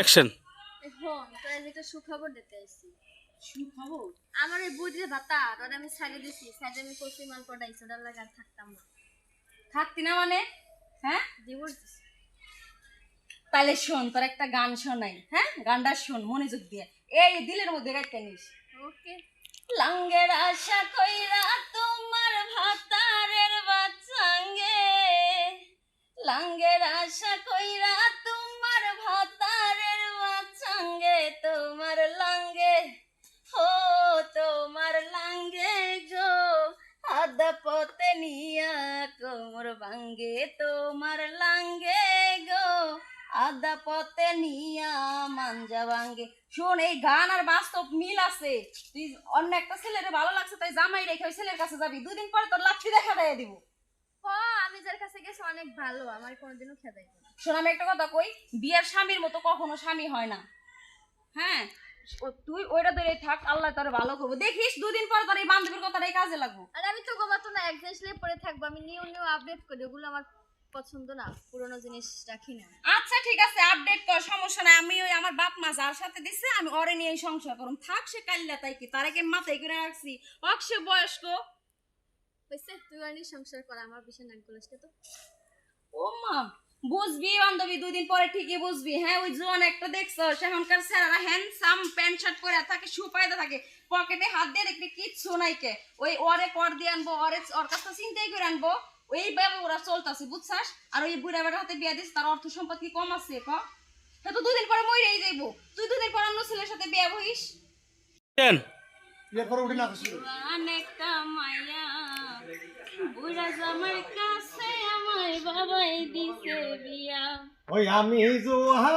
Action. এখন তো আমি তো সুখবর দিতে আসছি। সুখবর? আমার এই বুঝে ভাতা ওটা আমি সাইডে দিছি, সাইডে আমি কচি মাল পড়াইছি, ওটার লাগে আর থাকতাম না। থাকতি না মানে? হ্যাঁ, ডিভোর্স দিছি। তাহলে শোন, তোর একটা গান শোনাই। হ্যাঁ, গানটা শোন মনোযোগ দিয়ে, এই দিলের মধ্যে গাইতে নিস। ওকে। লাঙ্গের আশা কইরা তোমার ভাতারের বাচ্চাঙ্গে, লাঙ্গের আশা কইরা তোমার ভাতারের বাচ্চাঙ্গে, তোমার লাঙ্গে ও তোমার লাঙ্গে গো, আদা পথে নিয়া কোমর ভাঙ্গে, তোমার লাঙ্গে গো আদা পথে নিয়া মাঞ্জা ভাঙ্গে। শোন, এই গান আর বাস্তব মিল আছে। তুই অন্য একটা ছেলের ভালো লাগছে তাই জামাই রেখে ওই ছেলের কাছে যাবি, 2 দিন পরে তোর লাঠি দেখা দিয়ে দিব। আমি যার কাছে গেছি অনেক ভালো, আমার কোনোদিনও খেদাই না। শোন, আমি একটা কথা কই, বিয়ের স্বামীর মতো কখনো স্বামী হয় না। হ্যাঁ, তুই ওইটা ধরে থাক, আল্লাহ তোর ভালো করবো। দেখিস 2 দিন পরে তোর এই বান্ধবীর কথাটাই কাজে লাগবো। আর আমি তো গোমাতো না, এক জিনিস নিয়ে পড়ে থাকবো, আমি নিউ নিউ আপডেট করি, ওগুলো আমার পছন্দ না, পুরোনো জিনিস রাখি না। আচ্ছা ঠিক আছে, আপডেট কর, সমস্যা নাই। আমি ওই আমার বাপ মা যার সাথে দিছে আমি ওরে নিয়ে সংসার করুম, থাক সে কাল্লা তাই কি, তার আগে মাথায় করে রাখছি অক্ষে বয়স্ক। হয়েছে, তুই আর নিয়ে সংসার করা, আমার বিষয় নাক গলাসকে তো। ও মা, বুঝবি বান্ধবী, 2 দিন পরে ঠিকই বুঝবি। হ্যাঁ, ওই জোয়ান একটা দেখছো, সেখানকার ছেলেরা হ্যান্ডসাম প্যান্ট শার্ট পরে থাকে, শু পায়দা থাকে, পকেটে হাত দিয়ে দেখবি কিচ্ছু নাই কে। ওই ওরে কর দিয়ে আনবো, ওর কাছে চিন্তাই করে আনবো, ওই ভাবে ওরা চলতেছে, বুঝছাস? আর ওই বুড়া বেড়ার হাতে বিয়া দিস, তার অর্থ সম্পদ কি কম আছে ক? সে তো 2 দিন পরে মরেই যাইবো। তুই 2 দিন পর অন্য ছেলের সাথে বিয়া হইস। এরপরে উঠি না খুশি জোয়ান একটা মাইয়া বুড়া জামাই কাছে আমায় বাবাই দিছে বিয়া। ওই আমি জোহান